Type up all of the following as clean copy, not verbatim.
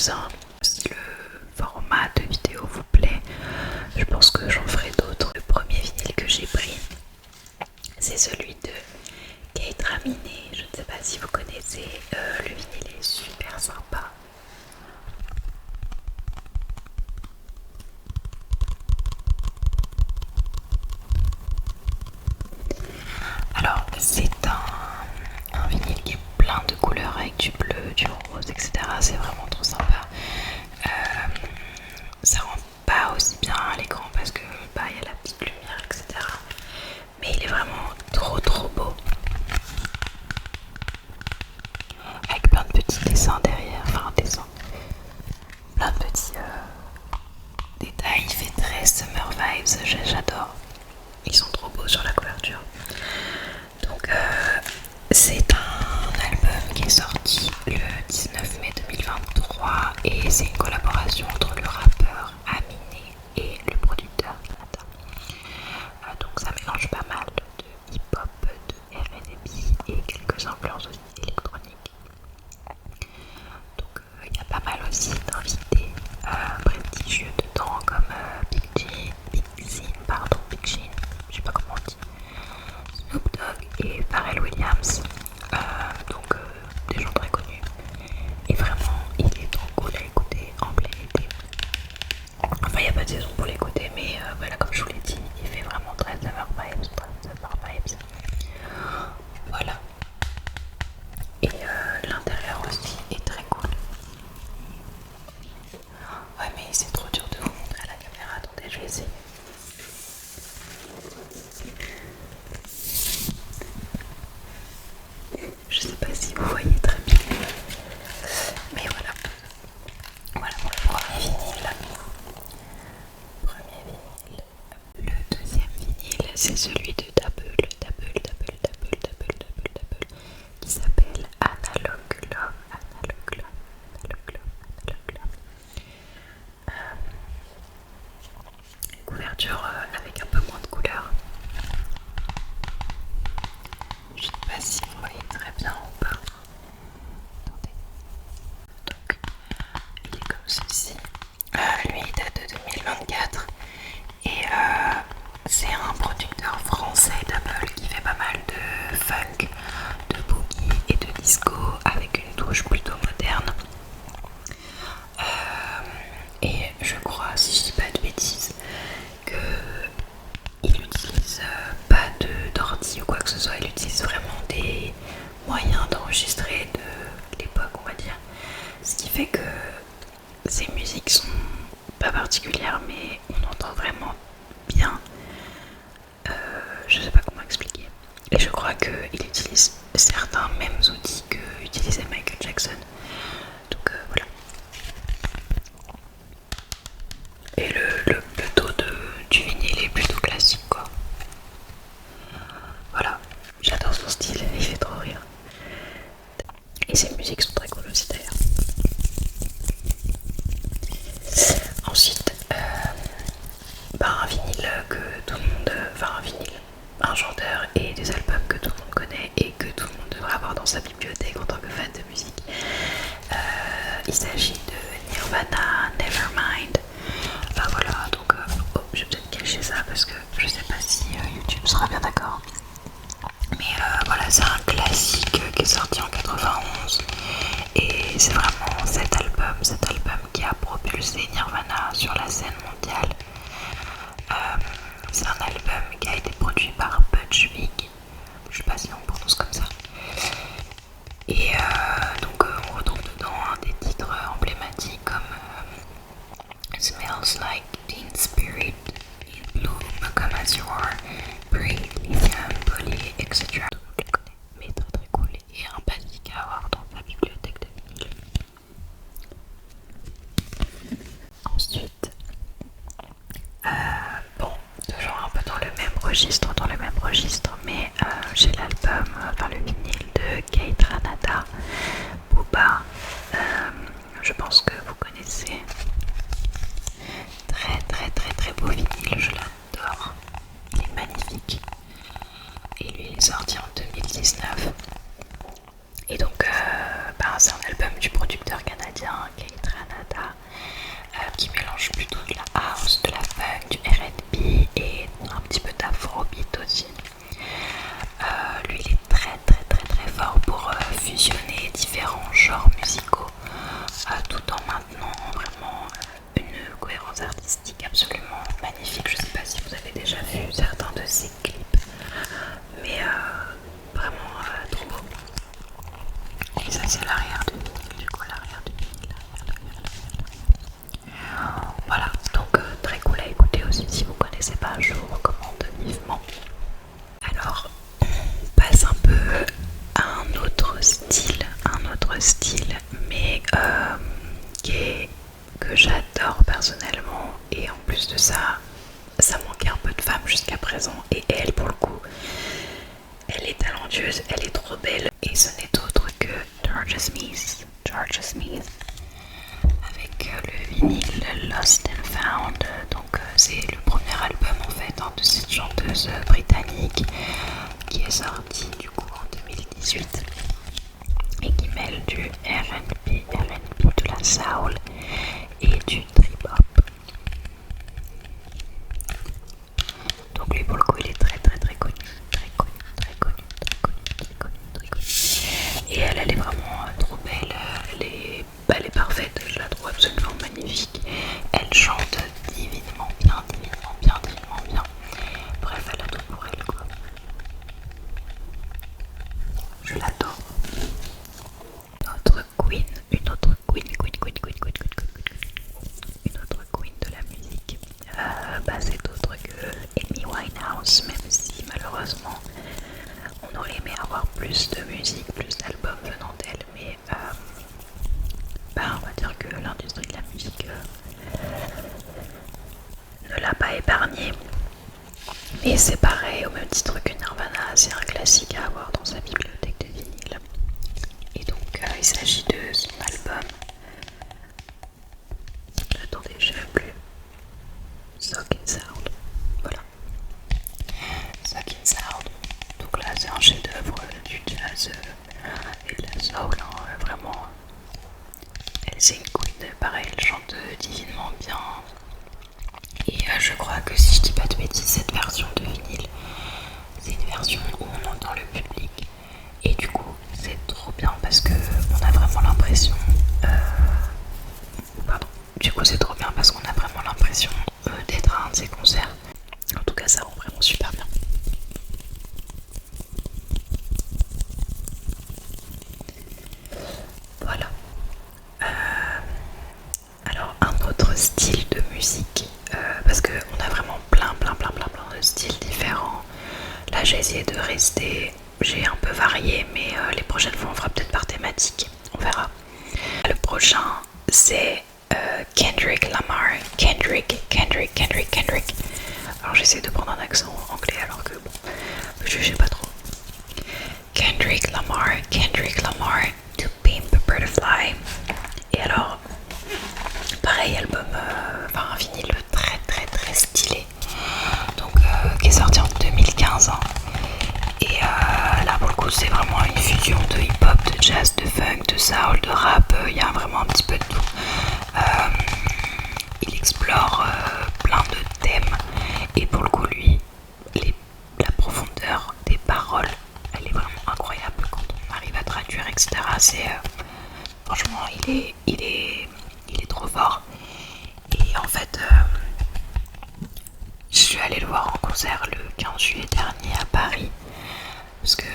quelques-uns. Si le format de vidéo vous plaît, je pense que j'en ferai d'autres. Le premier vinyle que j'ai pris, c'est celui de Kate Raminé. Je ne sais pas si vous connaissez, le vinyle est super sympa. Alors c'est un vinyle qui est plein de couleurs avec du bleu, du rose, etc. C'est vraiment trop sympa. Ça rend pas aussi bien à l'écran parce que il y a la petite lumière, etc. Mais il est vraiment trop beau. Avec plein de petits dessins derrière, enfin dessins. Plein de petits détails. Il fait très summer vibes, j'adore. Ils sont trop beaux sur la couverture. Donc c'est un album qui est sorti le 19 mai 2023 et c'est une collaboration entre le rappeur Aminé et le producteur Nata. Donc ça mélange pas mal de hip-hop, de R&B et quelques influences aussi électroniques. Donc il y a pas mal aussi d'invités prestigieux dedans comme Big Sean, je sais pas comment on dit, Snoop Dogg et Pharrell Williams, donc des gens très connus. Et vraiment, il est trop cool à écouter en plein été. Enfin, il n'y a pas de saison pour l'écouter, mais voilà, comme je vous l'ai dit, il fait vraiment très summer vibes, Voilà. Et l'intérieur aussi est très cool. Ouais, mais c'est trop dur de vous montrer à la caméra. Attendez, je vais essayer. Je sais pas si vous voyez très bien, mais voilà. Voilà pour le premier vinyle. Le deuxième vinyle, c'est celui de Double, qui s'appelle Analog Love. Couverture avec un peu moins de couleurs. Je sais pas si vous voyez très bien ou pas. Attendez. Donc, il est comme ceci. Lui, il date de 2024. Et c'est un producteur français Double qui fait pas mal de funk, de boogie et de disco avec une touche plutôt moderne. Et je crois, si je dis pas de bêtises, qu'il n'utilise pas d'ordi ou quoi que ce soit. Il utilise vraiment des moyens d'enregistrer de l'époque, on va dire. Ce qui fait que ces musiques sont pas particulières, mais on entend vraiment bien. Je sais pas comment expliquer. Et je crois qu'il utilise certains mêmes outils que utilisait Michael Jackson. Donc voilà. Et le dos du vinyle est plutôt classique, quoi. Voilà, j'adore son style, il fait trop rire. Et ses musiques sont très cool aussi d'ailleurs. Ensuite, un vinyle que tout le monde, un chanteur et des albums que tout le monde connaît et que tout le monde devrait avoir dans sa bibliothèque en tant que fan de musique. Il s'agit de Nirvana, Nevermind. Voilà, donc je vais peut-être cacher ça parce que je sais pas si YouTube sera bien d'accord. Mais voilà, c'est un classique qui est sorti en 91 et c'est vraiment cet album qui a propulsé Nirvana sur la scène mondiale. C'est un album qui a été produit par Butch Vig, je sais pas si on prononce comme ça. Et donc on retrouve dedans des titres emblématiques comme Smells Like Teen Spirit, In Bloom, Come As You Are, Breathe, Lithium, Polly, etc. Tout le monde les connaît, mais très cool et un basique à avoir dans sa bibliothèque de vinyle. Ensuite, toujours un peu dans le même registre, mais j'ai l'album, le vinyle de Kate Ranada, Booba. Je pense que vous connaissez. Très beau vinyle, je l'adore. Il est magnifique. Et lui, il est sorti en 2019. Et donc, c'est un album du producteur canadien Kate Ranada. Et ça c'est l'arrière du vinyle, du coup l'arrière du vinyle. Voilà, donc très cool à écouter aussi. Si vous connaissez pas, je vous recommande vivement. Alors, on passe un peu à un autre style, mais que j'adore personnellement. Et en plus de ça, ça manquait un peu de femmes jusqu'à présent. Et elle, pour le coup, elle est talentueuse, elle est trop belle. Et ce n'est autre que Georgia Smith. Avec le vinyle Lost and Found. Donc c'est le premier album en fait de cette chanteuse britannique qui est sorti du coup en 2018 et qui mêle du R&B, de la soul et du trip hop. Donc lui pour le coup il est très connu, et elle est vraiment trop belle, elle est parfaite, je la trouve absolument magnifique. Elle chante divinement bien. Bref, elle a tout pour elle quoi. Je l'adore. Une autre queen de la musique, c'est autre que Amy Winehouse, même si malheureusement on aurait aimé avoir plus de musique, plus d'albums venant d'elle, mais on va dire que l'industrie de la musique ne l'a pas épargnée. Mais c'est pareil, au même titre que Nirvana, c'est un classique à avoir dans sa bibliothèque de vinyle. Et donc il s'agit de son album. Attendez, je ne sais plus. Sock and Sound. Voilà. Sock and Sound. Donc là, c'est un chef-d'œuvre du jazz et de la soul. Vraiment. Elle, c'est une queen. Pareil, elle chante divinement bien. Et je crois que si je dis pas de bêtises, cette version de vinyle, c'est une version où on entend le public. Et du coup, c'est trop bien parce que on a vraiment l'impression. C'est trop bien parce qu'on a vraiment l'impression d'être à un de ses concerts. En tout cas, ça rend vraiment super bien. Voilà. Alors, un autre style de musique, parce qu'on a vraiment plein de styles différents. Là, j'ai essayé de rester, j'ai un peu varié, mais les prochaines fois, on fera peut-être par thématique. On verra. Le prochain, c'est Kendrick Lamar. Kendrick. Alors j'essaie de prendre un accent anglais alors que bon, me jugez pas trop. Kendrick Lamar, To Pimp a Butterfly. Et alors, pareil album, un vinyle très stylé. Donc qui est sorti en 2015. Et là pour le coup c'est vraiment une fusion de hip-hop, de jazz, de funk, de soul, de rap. Il y a vraiment un petit peu de tout. Il explore plein de thèmes et pour le coup lui la profondeur des paroles elle est vraiment incroyable quand on arrive à traduire etc. C'est franchement il est trop fort. Et en fait je suis allée le voir en concert le 15 juillet dernier à Paris parce que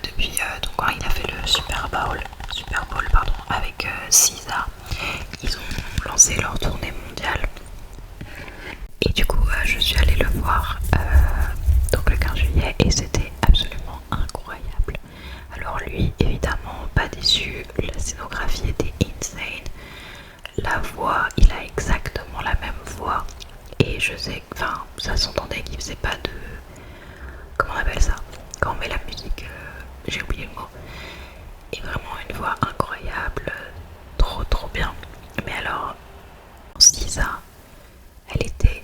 depuis donc quand il a fait le Super Bowl avec SZA, ils ont lancé leur tournée mondiale et du coup je suis allée le voir donc le 15 juillet et c'était absolument incroyable. Alors lui évidemment pas déçu, la scénographie était insane, la voix, il a exactement la même voix et je sais, ça s'entendait qu'il faisait pas de, comment on appelle ça, quand on met la musique, j'ai oublié le mot, et vraiment une voix incroyable, trop bien. Mais alors, SZA, elle était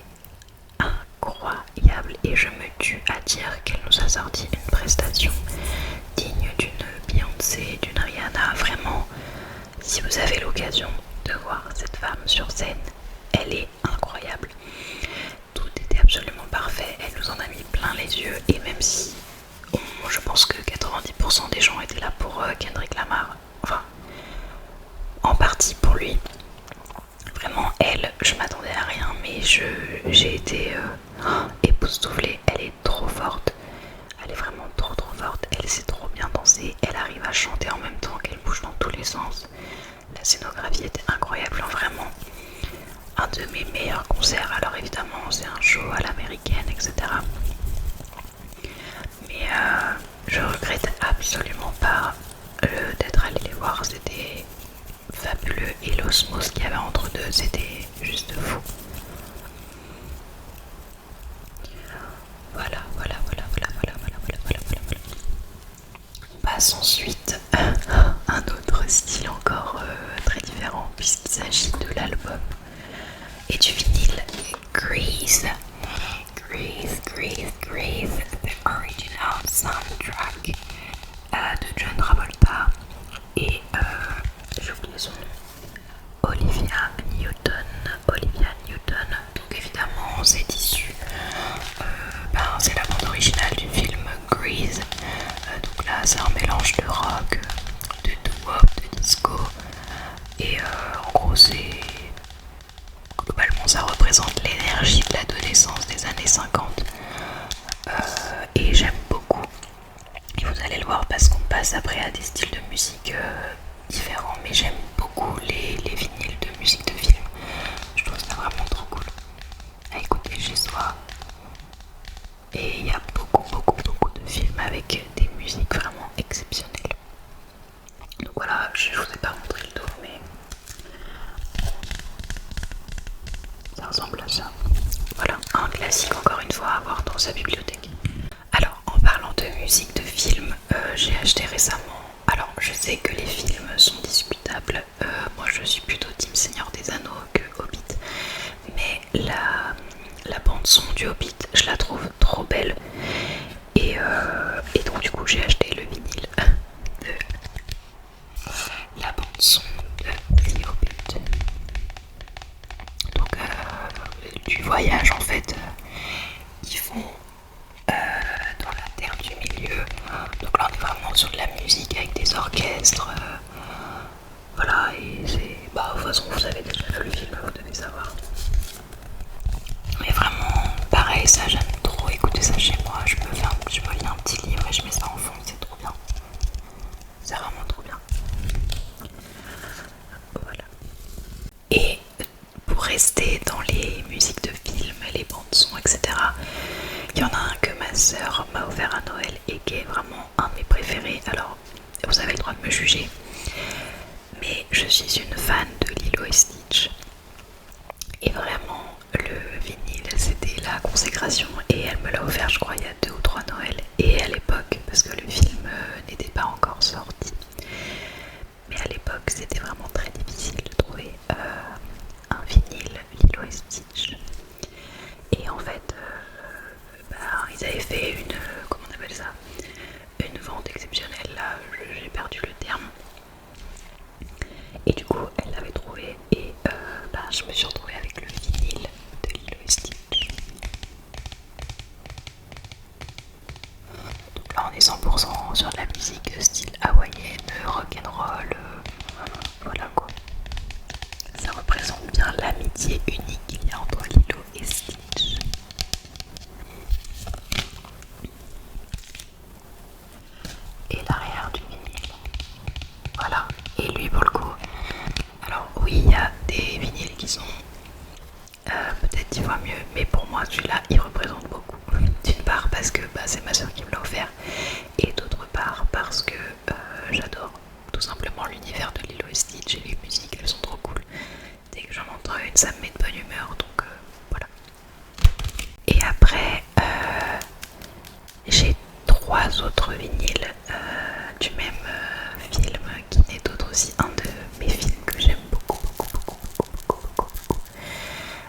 incroyable et je me tue à dire qu'elle nous a sorti une prestation digne d'une Beyoncé, d'une Rihanna. Vraiment, si vous avez l'occasion de voir cette femme sur scène, elle est incroyable. Tout était absolument parfait, elle nous en a mis plein les yeux et même si je pense que 90% des gens étaient là pour Kendrick Lamar, enfin en partie pour lui. Vraiment elle, je m'attendais à rien mais j'ai été époustouflée, elle est trop forte, elle est vraiment trop forte, elle sait trop bien danser, elle arrive à chanter en même l'adolescence. La scénographie était incroyable, vraiment un de mes meilleurs concerts. Alors évidemment c'est un show à l'américaine, etc. Mais je regrette absolument pas d'être allée les voir, c'était fabuleux et l'osmose qu'il y avait entre deux, c'était juste fou. Voilà. On passe ensuite à un autre style encore très différent puisqu'il s'agit de l'album et du vinyle. Grease, the original soundtrack de John Travolta et j'ai oublié son nom, Olivia Newton. Donc évidemment c'est issu, c'est la bande originale du film Grease. Donc là c'est un mélange de rock, de doo-wop, de disco et en gros c'est globalement ça représente l'énergie de l'adolescence des années 50 et j'aime beaucoup. Et vous allez le voir parce qu'on passe après à des styles de musique différents, mais j'aime beaucoup les vinyles de musique de film. Je trouve ça vraiment trop cool à écouter chez soi. Et il y a beaucoup de films avec des musiques vraiment exceptionnelles. Donc voilà, je vous ai pas montré le dos, mais ça ressemble à ça. Voilà, un classique encore une fois à avoir dans sa bibliothèque. Alors, en parlant de musique de film, j'ai acheté récemment. Alors, je sais que les films sont discutables. Moi, je suis plutôt team Seigneur des Anneaux que Hobbit. Mais la bande son du Hobbit, je la trouve trop belle. Et donc, du coup, j'ai acheté le vinyle de la bande son de The Hobbit. Donc, du voyage en fait. Ils vont dans la terre du milieu. Donc là on est vraiment sur de la musique avec des orchestres. Voilà, et c'est. Bah de toute façon vous avez déjà vu le film, vous devez savoir. Mais vraiment, pareil, ça j'aime trop écouter ça chez moi. Je me lis un petit livre et je mets ça en fond, c'est trop bien. C'est vraiment trop bien. Voilà. Et pour rester dans les musiques de films, les bandes son, etc. Il y en a un que ma soeur m'a offert à Noël et qui est vraiment un de mes préférés. Alors, vous avez le droit de me juger, mais je suis une fan de Lilo et Stitch. Et vraiment, le vinyle, c'était la consécration. Et elle me l'a offert, je crois, il y a 2 ou 3 Noëls. Et à l'époque, parce que le film n'était pas encore sorti, mais à l'époque, c'était vraiment très difficile de trouver un vinyle Lilo et Stitch. Et en fait, ils avaient fait une, comment on appelle ça, une vente exceptionnelle, là, j'ai perdu le terme. Et du coup, elle l'avait trouvé et je me suis retrouvée avec le vinyle de Lilo et Stitch. Donc là, on est 100% sur de la musique style hawaïenne, rock'n'roll, voilà quoi. Ça représente bien l'amitié unique qu'il y a entre Lilo et Stitch. Et l'arrière du vinyle. Voilà. Et lui pour le coup. Alors oui, il y a des vinyles qui sont peut-être 10 fois mieux, mais pour moi celui-là il représente beaucoup. D'une part parce que c'est ma soeur qui me l'a offert, et d'autre part parce que j'adore tout simplement l'univers de Lilo et Stitch et les musiques, elles sont trop cool. Dès que j'en entends une, ça me met de bonne humeur, donc voilà. Et après, j'ai 3 autres vinyles du même film qui n'est autre aussi un de mes films que j'aime beaucoup.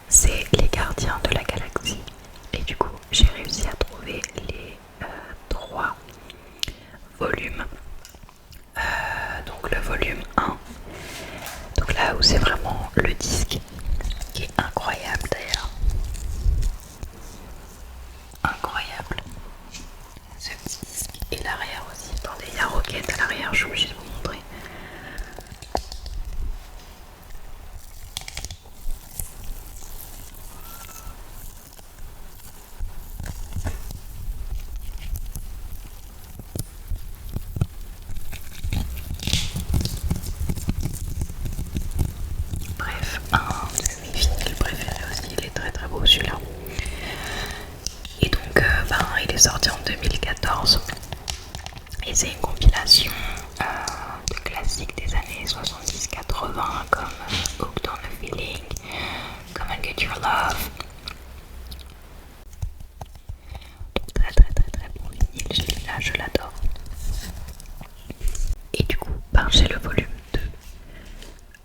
C'est Les Gardiens de la Galaxie. Et du coup, j'ai réussi à trouver les 3 volumes. Donc le volume 1, donc là où c'est vraiment le disque qui est incroyable d'ailleurs. Incroyable. Ce petit disque et l'arrière aussi. Attendez, il y a Rocket à l'arrière, je suis obligée de vous montrer. beau celui-là. Et donc il est sorti en 2014 et c'est une compilation de classiques des années 70-80 comme Hooked on a Feeling, Come and Get Your Love. Donc très bon vinyle, celui-là je l'adore. Et du coup j'ai le volume 2.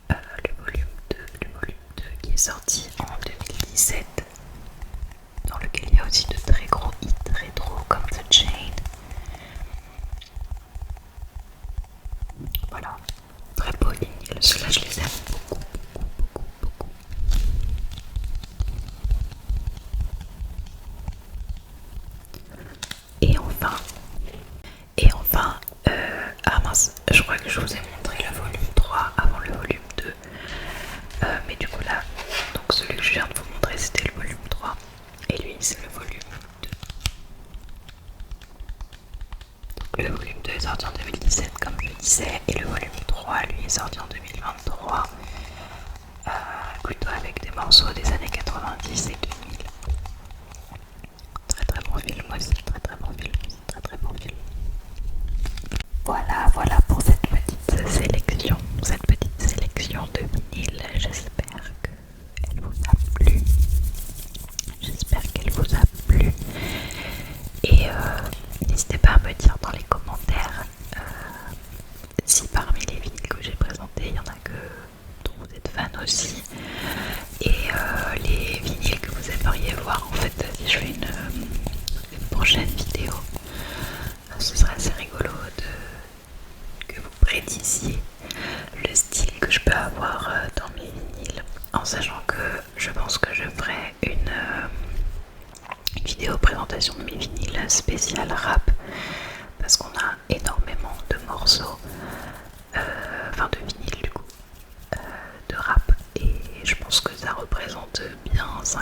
Le volume 2 qui est sorti en 2017, dans lequel il y a aussi de très gros hits rétro comme The Chain. Voilà, très beau vinyle, ceux-là je les aime beaucoup. Et enfin, ah mince, je crois que je vous ai montré le volume 3 avant le volume 2. Mais du coup là, donc celui que je viens de vous montrer c'était le volume 3 et lui c'est le volume 2. Donc le volume 2 est sorti en 2017 comme je disais et le volume 3 lui est sorti en 2023, plutôt avec des morceaux des années 90 et 2000. Très bon film aussi, très bon film. Voilà pour cette petite sélection de vinyles. J'espère qu'elle vous a plu. Et n'hésitez pas à me dire dans les commentaires si parmi les vinyles que j'ai présentés, il y en a que dont vous êtes fan aussi. Et les vinyles que vous aimeriez voir en fait si je fais une prochaine vidéo. Ce serait assez rigolo que vous prédisiez le style que je peux avoir dans mes vinyles, en sachant que je pense que je ferai une vidéo présentation de mes vinyles spécial rap, parce qu'on a énormément de morceaux, de vinyles du coup, de rap, et je pense que ça représente bien 50%